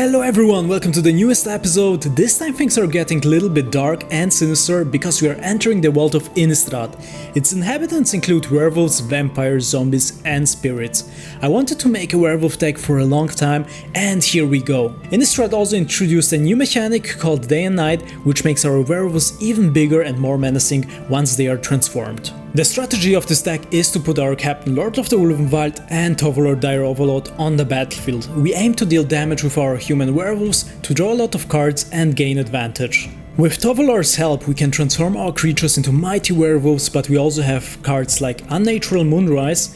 Hello everyone, welcome to the newest episode. This time things are getting a little bit dark and sinister because we are entering the world of Innistrad. Its inhabitants include werewolves, vampires, zombies and spirits. I wanted to make a werewolf deck for a long time and here we go. Innistrad also introduced a new mechanic called Day and Night, which makes our werewolves even bigger and more menacing once they are transformed. The strategy of this deck is to put our captain Lord of the Ulvenwald and Tovolar Dire Overlord on the battlefield. We aim to deal damage with our human werewolves, to draw a lot of cards and gain advantage. With Tovolar's help we can transform our creatures into mighty werewolves, but we also have cards like Unnatural Moonrise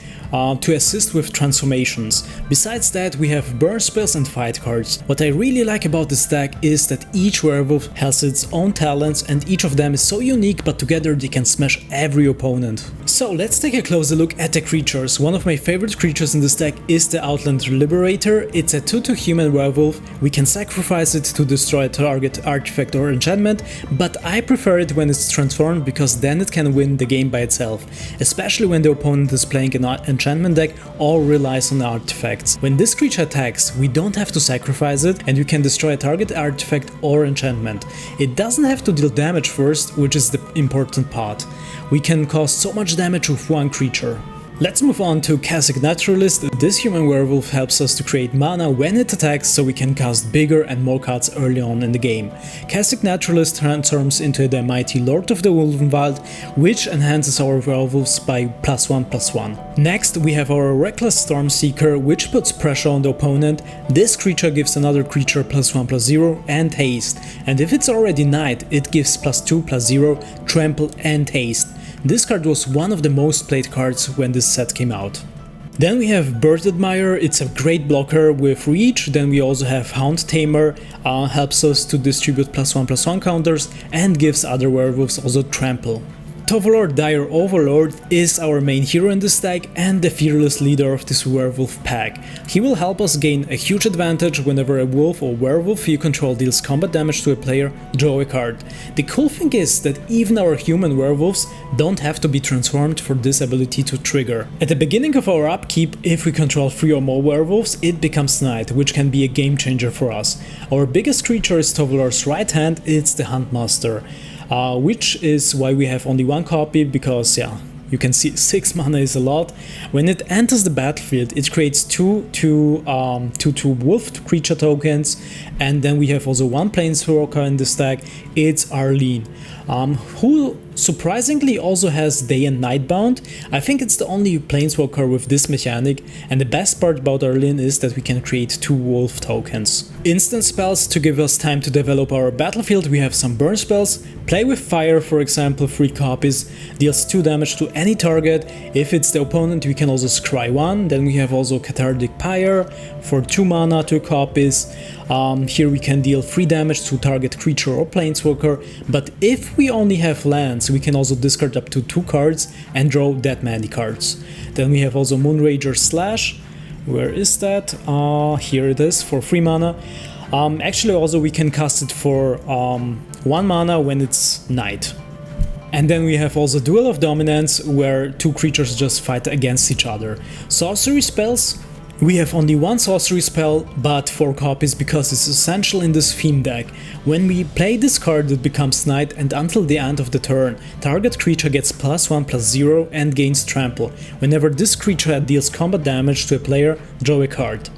to assist with transformations. Besides that, we have burn spells and fight cards. What I really like about this deck is that each werewolf has its own talents and each of them is so unique, but together they can smash every opponent. So let's take a closer look at the creatures. One of my favorite creatures in this deck is the Outland Liberator. It's a 2/2 human werewolf. We can sacrifice it to destroy a target artifact or enchantment, but I prefer it when it's transformed because then it can win the game by itself, especially when the opponent is playing an enchantment deck or relies on artifacts. When this creature attacks, we don't have to sacrifice it and you can destroy a target artifact or enchantment. It doesn't have to deal damage first, which is the important part. We can cause so much damage with one creature. Let's move on to Kazakh Naturalist. This human werewolf helps us to create mana when it attacks, so we can cast bigger and more cards early on in the game. Kazakh Naturalist transforms into the mighty Lord of the Ulvenwald, which enhances our werewolves by +1/+1. Next we have our Reckless Stormseeker, which puts pressure on the opponent. This creature gives another creature +1/+0 and haste, and if it's already night it gives +2/+0, trample and haste. This card was one of the most played cards when this set came out. Then we have Bird Admirer. It's a great blocker with reach. Then we also have Hound Tamer, helps us to distribute +1/+1 counters and gives other werewolves also trample. Tovolar Dire Overlord is our main hero in this deck and the fearless leader of this werewolf pack. He will help us gain a huge advantage whenever a wolf or werewolf you control deals combat damage to a player, draw a card. The cool thing is that even our human werewolves don't have to be transformed for this ability to trigger. At the beginning of our upkeep, if we control 3 or more werewolves, it becomes night, which can be a game changer for us. Our biggest creature is Tovolar's right hand, it's the Huntmaster. Which is why we have only one copy, because yeah, you can see 6 mana is a lot. When it enters the battlefield it creates two wolf creature tokens, and then we have also one planeswalker in this deck, it's Arlene, who surprisingly also has Day and Night bound. I think it's the only planeswalker with this mechanic, and the best part about Arlene is that we can create 2 wolf tokens. Instant spells to give us time to develop our battlefield. We have some burn spells. Play with Fire, for example, 3 copies, deals 2 damage to any target. If it's the opponent we can also scry 1. Then we have also Cathartic Pyre for 2 mana, 2 copies. Here we can deal 3 damage to target creature or planeswalker, but if we only have lands we can also discard up to 2 cards and draw that many cards. Then we have also Moonrager Slash. Where is that? Here it is, for 3 mana. Actually also we can cast it for 1 mana when it's night. And then we have also Duel of Dominance, where 2 creatures just fight against each other. Sorcery spells. We have only 1 sorcery spell, but 4 copies because it's essential in this theme deck. When we play this card it becomes night, and until the end of the turn, target creature gets +1/+0 and gains trample. Whenever this creature deals combat damage to a player, draw a card.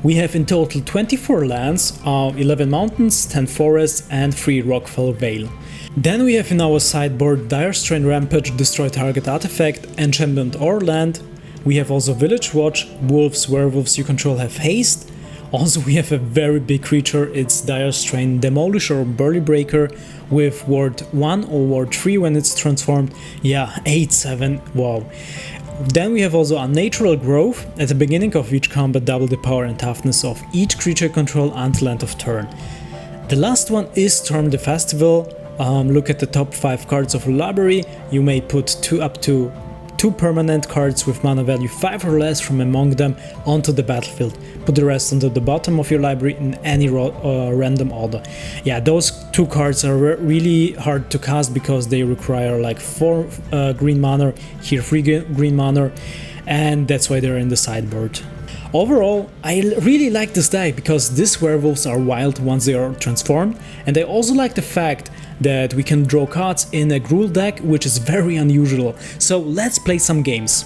We have in total 24 lands, 11 mountains, 10 forests and 3 Rockfell Vale. Then we have in our sideboard Dire Strain Rampage, destroy target artifact, enchantment or land. We have also Village Watch. Wolves, werewolves you control have haste. Also we have a very big creature, it's Dire Strain Demolish or Burly Breaker with ward 1 or ward 3 when it's transformed. Yeah, 8/7, wow. Then we have also Unnatural Growth. At the beginning of each combat double the power and toughness of each creature control until end of turn. The last one is Storm the Festival. Look at the top 5 cards of a library. You may put up to 2 permanent cards with mana value 5 or less from among them onto the battlefield. Put the rest onto the bottom of your library in any random order. Yeah, those 2 cards are really hard to cast because they require like 4 green mana, here 3 green mana, and that's why they're in the sideboard. Overall, I really like this deck because these werewolves are wild once they are transformed, and I also like the fact that we can draw cards in a Gruul deck, which is very unusual. So let's play some games.